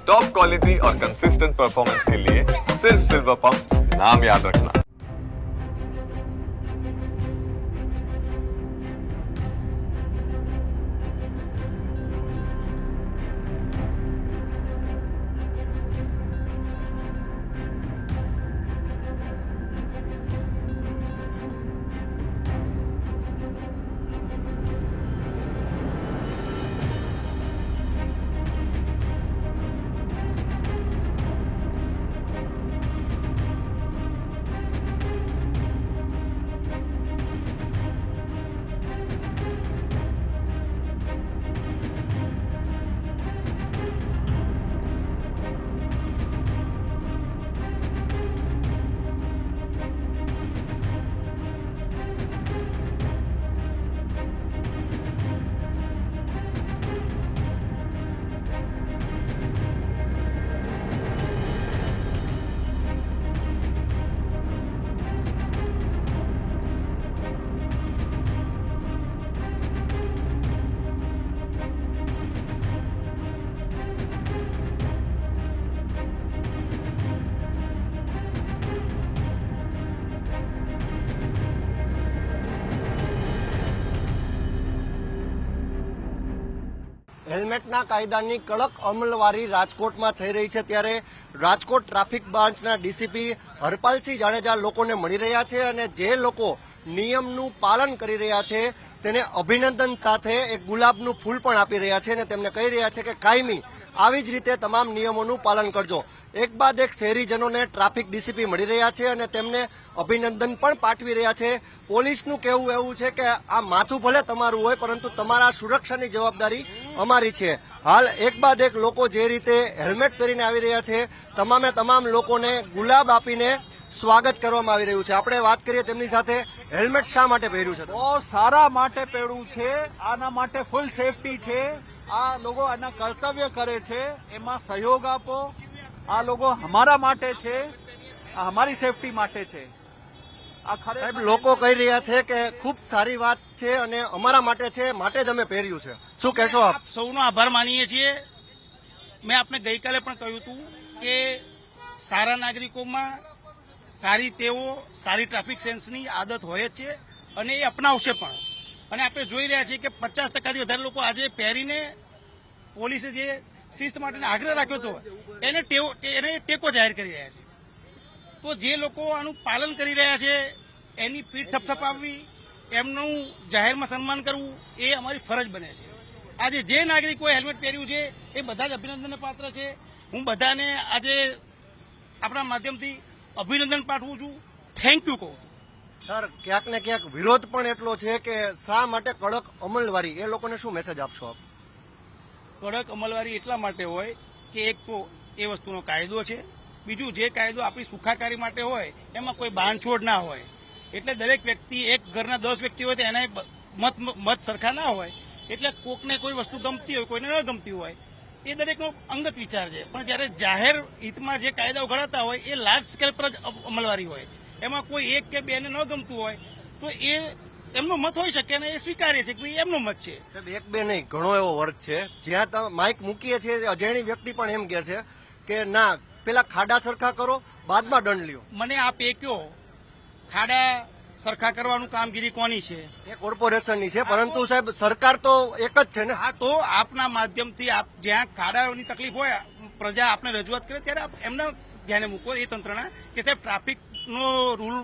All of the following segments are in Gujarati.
टॉप क्वालिटी और कंसिस्टेंट परफॉर्मेंस के लिए सिर्फ सिल्वर पंप नाम याद रखना। હેલ્મેટના કાયદાની કડક અમલવારી રાજકોટમાં થઈ રહી છે ત્યારે રાજકોટ ટ્રાફિક બ્રાન્ચના ડીસીપી હરપાલસિંહ જાડેજા લોકોને મળી રહ્યા છે અને જે લોકો નિયમનું પાલન કરી રહ્યા છે તેને અભિનંદન સાથે એક ગુલાબનું ફૂલ પણ આપી રહ્યા છે અને તેમને કહી રહ્યા છે કે કાયમી આવી જ રીતે તમામ નિયમોનું પાલન કરજો। એક બાદ એક શહેરીજનોને ટ્રાફિક ડીસીપી મળી રહ્યા છે અને તેમને અભિનંદન પણ પાઠવી રહ્યા છે। પોલીસનું કહેવું એવું છે કે આ માથું ભલે તમારું હોય પરંતુ તમારા સુરક્ષાની જવાબદારી અમારી છે। હાલ એક બાદ એક લોકો જે રીતે હેલ્મેટ પહેરીને આવી રહ્યા છે તમામે તમામ લોકોને ગુલાબ આપીને સ્વાગત કરવામાં આવી રહ્યું છે। આપણે વાત કરીએ તેમની સાથે, હેલ્મેટ શા માટે પહેર્યું છે? બહુ સારા માટે પહેરવું છે, આના માટે ફૂલ સેફટી છે। આ લોકો આના કર્તવ્ય કરે છે, એમાં સહયોગ આપો। આ લોકો અમારા માટે છે, આ અમારી સેફટી માટે છે। આ સાહેબ લોકો કહી રહ્યા છે કે ખૂબ સારી વાત છે અને અમારા માટે છે, માટે જ અમે પહેર્યું છે। શું કહેશો આપ? સૌનો આભાર માનીએ છીએ। મેં આપને ગઈકાલે પણ કહ્યું હતું કે સારા નાગરિકોમાં સારી ટેવો, સારી ટ્રાફિક સેન્સની આદત હોય જ છે અને એ અપનાવશે પણ। અને આપણે જોઈ રહ્યા છીએ કે 50%થી વધારે લોકો આજે પહેરીને પોલીસે જે શિસ્ત માટેનો આગ્રહ રાખ્યો હતો એને ટેકો જાહેર કરી રહ્યા છે। તો જે લોકો આનું પાલન કરી રહ્યા છે એની પીઠ થપથપાવવી, એમનું જાહેરમાં સન્માન કરવું એ અમારી ફરજ બને છે। આજે જે નાગરિકોએ હેલ્મેટ પહેર્યું છે એ બધા જ અભિનંદનને પાત્ર છે। હું બધાને આજે આપણા માધ્યમથી અભિનંદન પાઠવું છું, થેન્ક યુ કહું છું। સર ક્યાંક ને ક્યાંક વિરોધ પણ એટલો છે કે શા માટે કડક અમલવારી, એ લોકોને શું મેસેજ આપશો આપ? કડક અમલવારી એટલા માટે હોય કે એક તો એ વસ્તુનો કાયદો છે, બીજું જે કાયદો આપણી સુખાકારી માટે હોય એમાં કોઈ બાંધછોડ ના હોય। એટલે દરેક વ્યક્તિ, એક ઘરના 10 વ્યક્તિ હોય તો એના મત સરખા ના હોય। એટલે કોકને કોઈ વસ્તુ ગમતી હોય, કોઈને ન ગમતી હોય, એ દરેકનો અંગત વિચાર છે। પણ જ્યારે જાહેર હિતમાં જે કાયદાઓ ઘડાતા હોય એ લાર્જ સ્કેલ પર જ અમલવારી હોય। એમાં કોઈ એક કે બેને ન ગમતું હોય તો એ એમનો મત હોઈ શકે અને એ સ્વીકાર્ય છે કે ભાઈ એમનો મત છે। સાહેબ એક બે નહીં, ઘણો એવો વર્ગ છે જ્યાં તમે માઇક મૂકીએ છીએ અજાણી વ્યક્તિ પણ એમ કહે છે કે ના પેલા ખાડા સરખા કરો બાદમાં દંડ લ્યો। મને આપ એ કહો, ખાડા સરખા કરવાનું કામગીરી કોની છે? એ કોર્પોરેશનની છે, પરંતુ સાહેબ સરકાર તો એક જ છે ને। હા, તો આપના માધ્યમથી આપ જ્યાં ખાડાઓની તકલીફ હોય પ્રજા આપને રજૂઆત કરે ત્યારે આપ એમના ધ્યાને મૂકો એ તંત્રના કે સાહેબ ટ્રાફિકનો રૂલ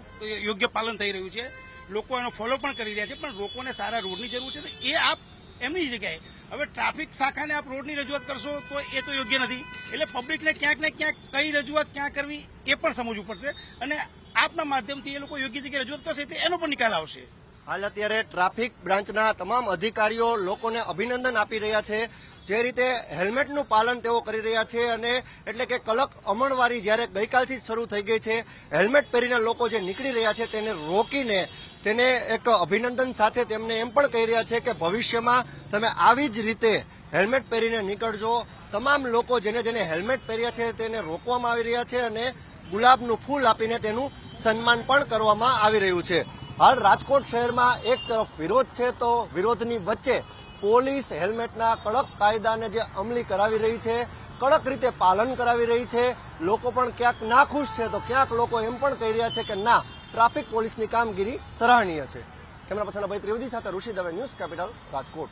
યોગ્ય પાલન થઈ રહ્યું છે, લોકો એનો ફોલો પણ કરી રહ્યા છે, પણ લોકોને સારા રોડની જરૂર છે તો એ આપ એમની જગ્યાએ હવે ટ્રાફિક શાખાને આપ રોડની રજૂઆત કરશો તો એ તો યોગ્ય નથી। એટલે પબ્લિકને ક્યાંક ને ક્યાંક કઈ રજૂઆત ક્યાં કરવી એ પણ સમજવું પડશે અને આપના માધ્યમથી એ લોકો યોગ્ય જગ્યાએ રજૂઆત કરશે એટલે એનો પણ નિકાલ આવશે। હાલ અત્યારે ટ્રાફિક બ્રાન્ચના તમામ અધિકારીઓ લોકોને અભિનંદન આપી રહ્યા છે જે રીતે હેલ્મેટનું પાલન તેઓ કરી રહ્યા છે અને એટલે કે કડક અમલવારી જ્યારે ગઈકાલથી જ શરૂ થઈ ગઈ છે, હેલ્મેટ પહેરીને લોકો જે નીકળી રહ્યા છે તેને રોકીને તેને એક અભિનંદન સાથે તેમને એમ પણ કહી રહ્યા છે કે ભવિષ્યમાં તમે આવી જ રીતે હેલ્મેટ પહેરીને નીકળજો। તમામ લોકો જેને જેને હેલ્મેટ પહેર્યા છે તેને રોકવામાં આવી રહ્યા છે અને ગુલાબનું ફૂલ આપીને તેનું સન્માન પણ કરવામાં આવી રહ્યું છે। હાલ રાજકોટ શહેરમાં એક તરફ વિરોધ છે તો વિરોધની વચ્ચે પોલીસ હેલ્મેટના કડક કાયદાને જે અમલી કરાવી રહી છે કડક રીતે પાલન કરાવી રહી છે. લોકો પણ ક્યાંક નાખુશ છે તો ક્યાંક લોકો એમ પણ કહી રહ્યા છે કે ના, ટ્રાફિક પોલીસની કામગીરી સરાહનીય છે. કેમેરા પર્સન અભય ત્રિવેદી સાથે ઋષિ દવે, ન્યૂઝ કેપિટલ, રાજકોટ.